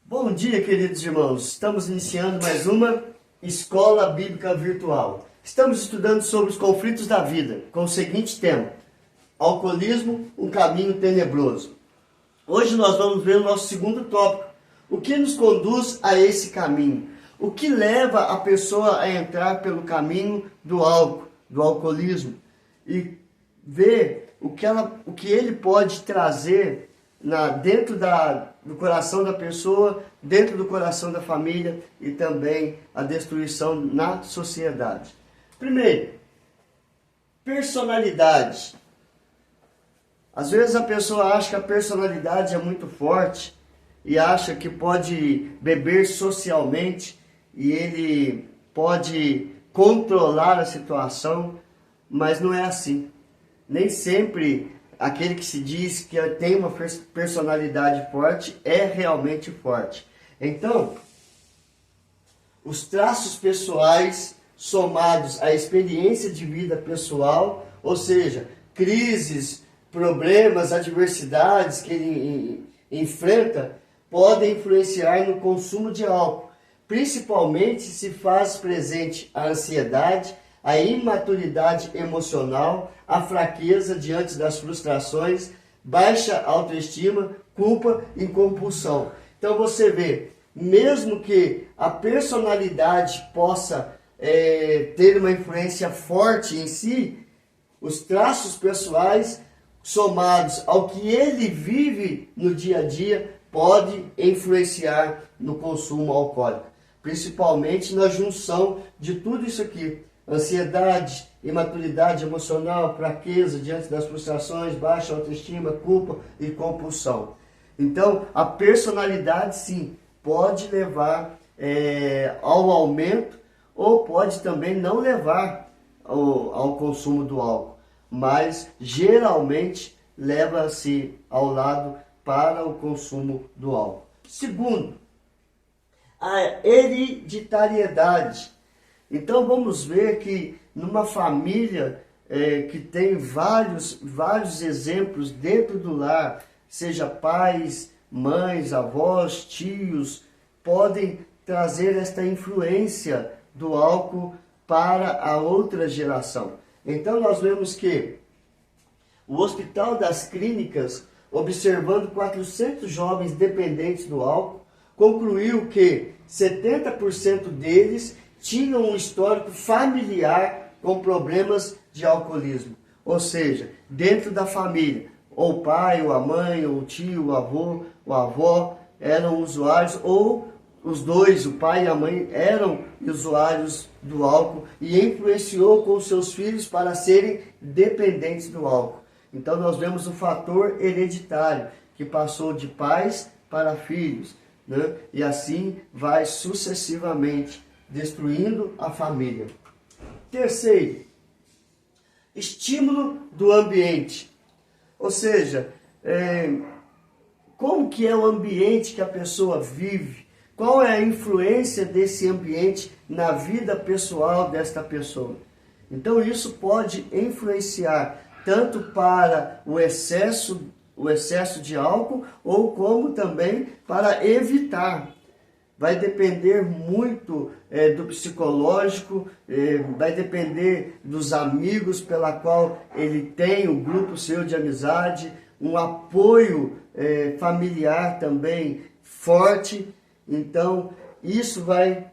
Bom dia, queridos irmãos. Estamos iniciando mais uma Escola Bíblica Virtual. Estamos estudando sobre os conflitos da vida, com o seguinte tema: alcoolismo, um caminho tenebroso. Hoje nós vamos ver o nosso segundo tópico: o que nos conduz a esse caminho? O que leva a pessoa a entrar pelo caminho do álcool, do alcoolismo? E ver o que ele pode trazer dentro do coração da pessoa, dentro do coração da família e também a destruição na sociedade. Primeiro, personalidade. Às vezes a pessoa acha que a personalidade é muito forte e acha que pode beber socialmente e ele pode controlar a situação, mas não é assim. Nem sempre aquele que se diz que tem uma personalidade forte é realmente forte. Então, os traços pessoais somados à experiência de vida pessoal, ou seja, crises, problemas, adversidades que ele enfrenta, podem influenciar no consumo de álcool. Principalmente se faz presente a ansiedade, a imaturidade emocional, a fraqueza diante das frustrações, baixa autoestima, culpa e compulsão. Então você vê, mesmo que a personalidade possa ter uma influência forte em si, os traços pessoais somados ao que ele vive no dia a dia pode influenciar no consumo alcoólico, principalmente na junção de tudo isso aqui: ansiedade, imaturidade emocional, fraqueza diante das frustrações, baixa autoestima, culpa e compulsão. Então, a personalidade, sim, pode levar ao aumento ou pode também não levar ao consumo do álcool, mas geralmente leva-se ao lado para o consumo do álcool. Segundo, a hereditariedade. Então vamos ver que numa família que tem vários exemplos dentro do lar, seja pais, mães, avós, tios, podem trazer esta influência do álcool para a outra geração. Então nós vemos que o Hospital das Clínicas, observando 400 jovens dependentes do álcool, concluiu que 70% deles tinham um histórico familiar com problemas de alcoolismo. Ou seja, dentro da família, ou o pai, ou a mãe, ou o tio, o avô, ou a avó eram usuários, ou os dois, o pai e a mãe, eram usuários do álcool e influenciou com seus filhos para serem dependentes do álcool. Então nós vemos o fator hereditário, que passou de pais para filhos, né? E assim vai sucessivamente, destruindo a família. Terceiro, estímulo do ambiente. Ou seja, como que é o ambiente que a pessoa vive? Qual é a influência desse ambiente na vida pessoal desta pessoa? Então isso pode influenciar tanto para o excesso de álcool, ou como também para evitar. Vai depender muito do psicológico, vai depender dos amigos pela qual ele tem, o grupo seu de amizade, um apoio familiar também forte. Então, isso vai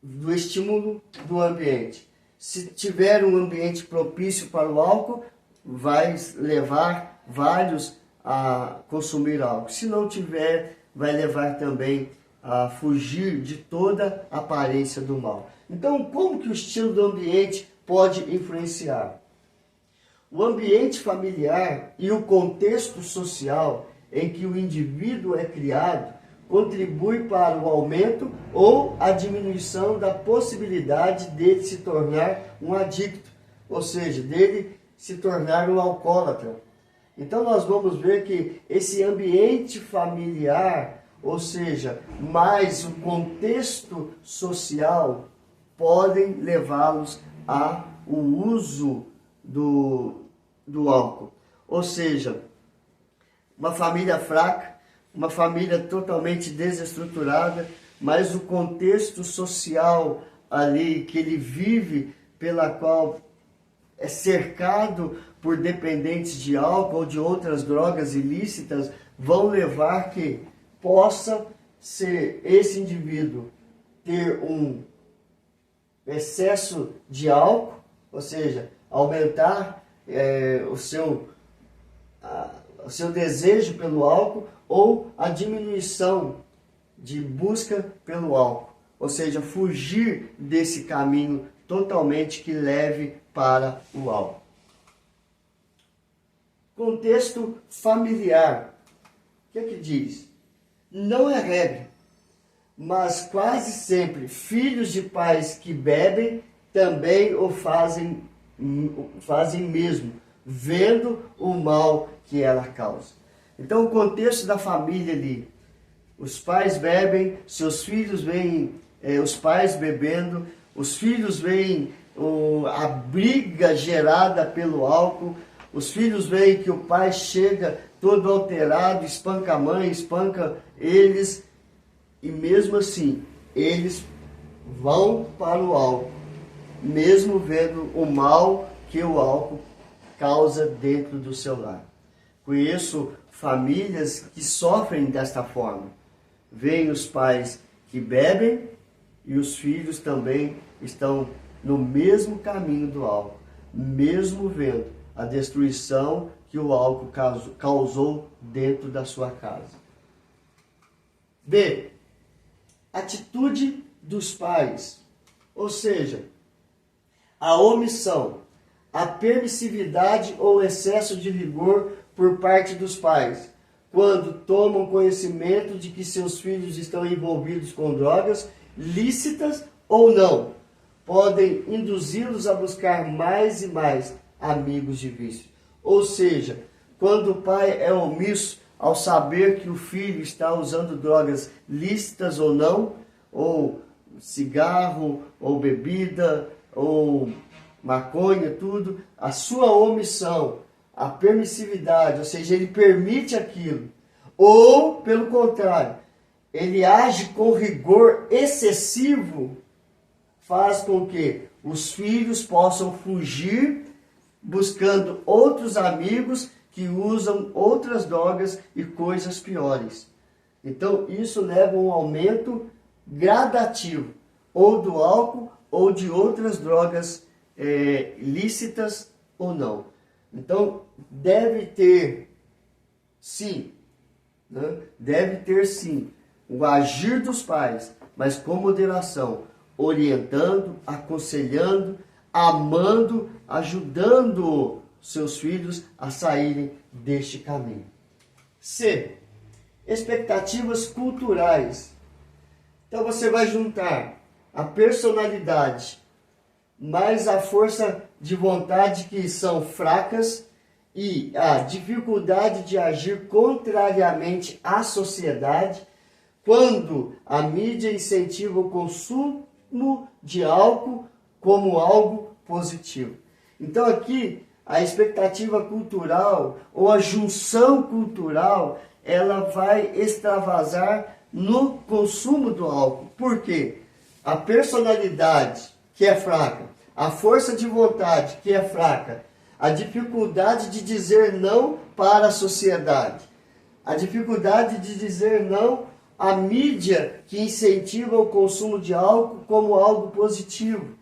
do estímulo do ambiente. Se tiver um ambiente propício para o álcool, vai levar vários a consumir álcool. Se não tiver, vai levar também a fugir de toda a aparência do mal. Então, como que o estilo do ambiente pode influenciar? O ambiente familiar e o contexto social em que o indivíduo é criado contribui para o aumento ou a diminuição da possibilidade dele se tornar um adicto, ou seja, dele se tornar um alcoólatra. Então nós vamos ver que esse ambiente familiar, ou seja, mais o contexto social, podem levá-los ao uso do álcool. Ou seja, uma família fraca, uma família totalmente desestruturada, mas o contexto social ali que ele vive, pela qual é cercado por dependentes de álcool ou de outras drogas ilícitas, vão levar que possa ser esse indivíduo ter um excesso de álcool, ou seja, aumentar o seu desejo pelo álcool, ou a diminuição de busca pelo álcool, ou seja, fugir desse caminho totalmente que leve para o álcool. Contexto familiar. O que é que diz? Não é regra, mas quase sempre filhos de pais que bebem também o fazem mesmo, vendo o mal que ela causa. Então, o contexto da família ali, os pais bebem, seus filhos veem os pais bebendo, os filhos veem a briga gerada pelo álcool, os filhos veem que o pai chega todo alterado, espanca a mãe, espanca eles, e mesmo assim, eles vão para o álcool, mesmo vendo o mal que o álcool causa dentro do seu lar. Conheço famílias que sofrem desta forma. Vêm os pais que bebem e os filhos também estão no mesmo caminho do álcool, mesmo vendo a destruição que o álcool causou dentro da sua casa. B. Atitude dos pais, ou seja, a omissão, a permissividade ou excesso de rigor por parte dos pais, quando tomam conhecimento de que seus filhos estão envolvidos com drogas, lícitas ou não, podem induzi-los a buscar mais e mais amigos de vício. Ou seja, quando o pai é omisso ao saber que o filho está usando drogas lícitas ou não, ou cigarro, ou bebida, ou maconha, tudo, a sua omissão, a permissividade, ou seja, ele permite aquilo, ou, pelo contrário, ele age com rigor excessivo, faz com que os filhos possam fugir buscando outros amigos que usam outras drogas e coisas piores. Então, isso leva a um aumento gradativo, ou do álcool, ou de outras drogas lícitas ou não. Então, deve ter sim, o agir dos pais, mas com moderação, orientando, aconselhando, amando, ajudando seus filhos a saírem deste caminho. C. Expectativas culturais. Então você vai juntar a personalidade mais a força de vontade, que são fracas, e a dificuldade de agir contrariamente à sociedade, quando a mídia incentiva o consumo de álcool como algo positivo. Então aqui a expectativa cultural ou a junção cultural, ela vai extravasar no consumo do álcool. Por quê? A personalidade, que é fraca, a força de vontade, que é fraca, a dificuldade de dizer não para a sociedade, a dificuldade de dizer não à mídia que incentiva o consumo de álcool como algo positivo.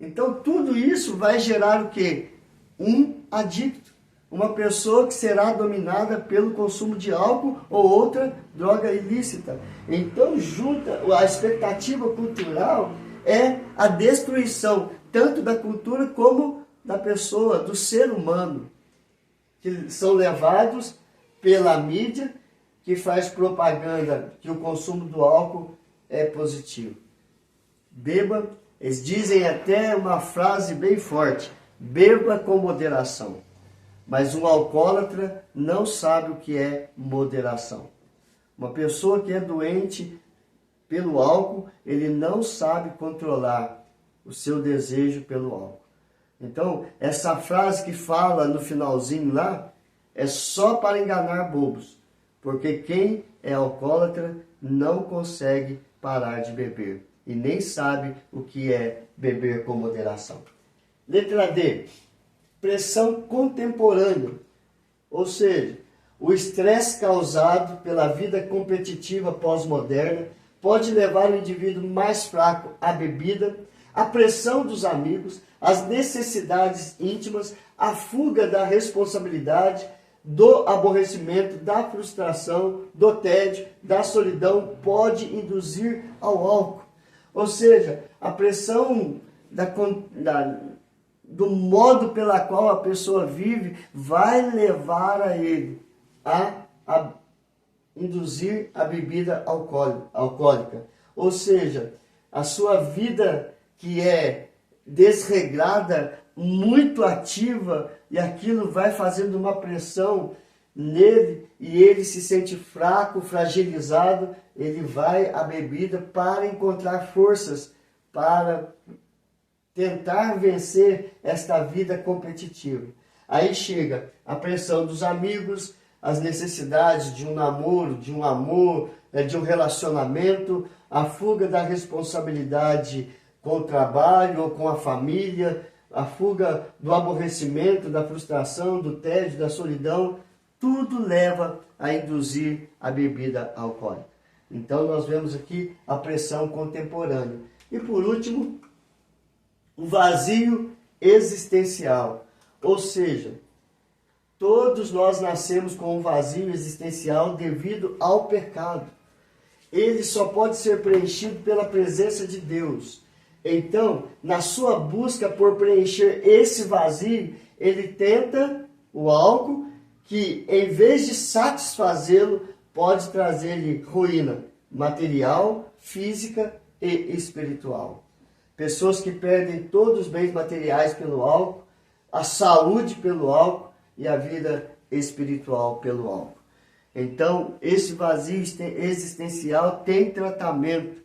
Então tudo isso vai gerar o quê? Um adicto, uma pessoa que será dominada pelo consumo de álcool ou outra droga ilícita. Então junta a expectativa cultural é a destruição tanto da cultura como da pessoa, do ser humano, que são levados pela mídia, que faz propaganda que o consumo do álcool é positivo. Beba, eles dizem até uma frase bem forte: beba com moderação. Mas um alcoólatra não sabe o que é moderação. Uma pessoa que é doente pelo álcool, ele não sabe controlar o seu desejo pelo álcool. Então, essa frase que fala no finalzinho lá, é só para enganar bobos. porque quem é alcoólatra não consegue parar de beber e nem sabe o que é beber com moderação. Letra D, pressão contemporânea, ou seja, o estresse causado pela vida competitiva pós-moderna pode levar o indivíduo mais fraco à bebida, à pressão dos amigos, às necessidades íntimas, à fuga da responsabilidade, do aborrecimento, da frustração, do tédio, da solidão, pode induzir ao álcool. Ou seja, a pressão do modo pela qual a pessoa vive vai levar a ele a induzir a bebida alcoólica. Ou seja, a sua vida que é desregrada, muito ativa, e aquilo vai fazendo uma pressão nele e ele se sente fraco, fragilizado, ele vai à bebida para encontrar forças para tentar vencer esta vida competitiva. Aí chega a pressão dos amigos, as necessidades de um namoro, de um amor, de um relacionamento, a fuga da responsabilidade com o trabalho ou com a família, a fuga do aborrecimento, da frustração, do tédio, da solidão, tudo leva a induzir a bebida alcoólica. Então nós vemos aqui a pressão contemporânea. E por último, o vazio existencial, ou seja, todos nós nascemos com um vazio existencial devido ao pecado. Ele só pode ser preenchido pela presença de Deus. Então, na sua busca por preencher esse vazio, ele tenta o álcool, que em vez de satisfazê-lo, pode trazer-lhe ruína material, física e espiritual. Pessoas que perdem todos os bens materiais pelo álcool, a saúde pelo álcool e a vida espiritual pelo álcool. Então, esse vazio existencial tem tratamento,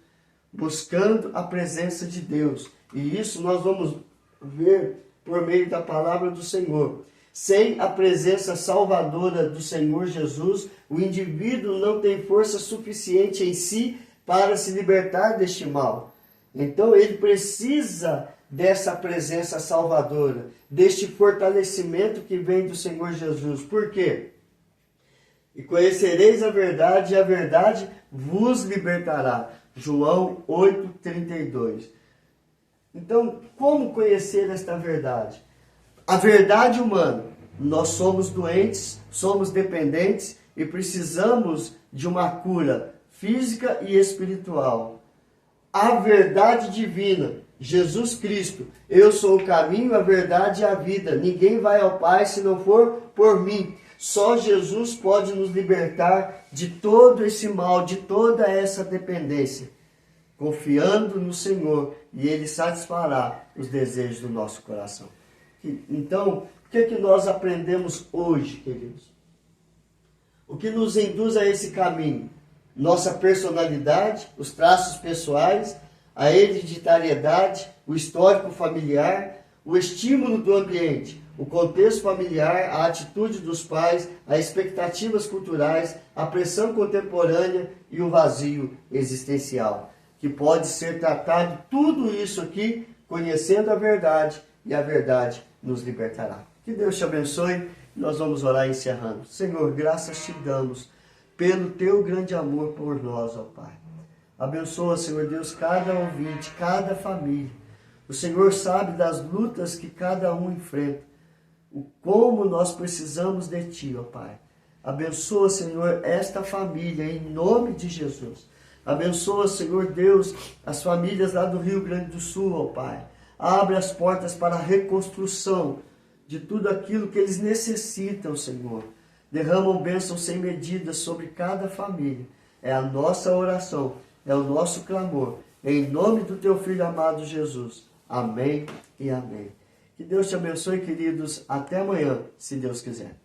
buscando a presença de Deus. E isso nós vamos ver por meio da palavra do Senhor. Sem a presença salvadora do Senhor Jesus, o indivíduo não tem força suficiente em si para se libertar deste mal. Então ele precisa dessa presença salvadora, deste fortalecimento que vem do Senhor Jesus. Por quê? E conhecereis a verdade, e a verdade vos libertará. João 8,32. Então, como conhecer esta verdade? A verdade humana. Nós somos doentes, somos dependentes e precisamos de uma cura física e espiritual. A verdade divina, Jesus Cristo. Eu sou o caminho, a verdade e a vida. Ninguém vai ao Pai se não for por mim. Só Jesus pode nos libertar de todo esse mal, de toda essa dependência, confiando no Senhor, e Ele satisfará os desejos do nosso coração. Então, o que é que nós aprendemos hoje, queridos? O que nos induz a esse caminho? Nossa personalidade, os traços pessoais, a hereditariedade, o histórico familiar, o estímulo do ambiente, o contexto familiar, a atitude dos pais, as expectativas culturais, a pressão contemporânea e o vazio existencial, que pode ser tratado tudo isso aqui, conhecendo a verdade, e a verdade nos libertará. Que Deus te abençoe. Nós vamos orar encerrando. Senhor, graças te damos pelo teu grande amor por nós, ó Pai. Abençoa, Senhor Deus, cada ouvinte, cada família. O Senhor sabe das lutas que cada um enfrenta. O como nós precisamos de Ti, ó Pai. Abençoa, Senhor, esta família, em nome de Jesus. Abençoa, Senhor Deus, as famílias lá do Rio Grande do Sul, ó Pai. Abre as portas para a reconstrução de tudo aquilo que eles necessitam, Senhor. Derramam bênçãos sem medida sobre cada família. É a nossa oração, é o nosso clamor. Em nome do Teu Filho amado Jesus. Amém e amém. Que Deus te abençoe, queridos. Até amanhã, se Deus quiser.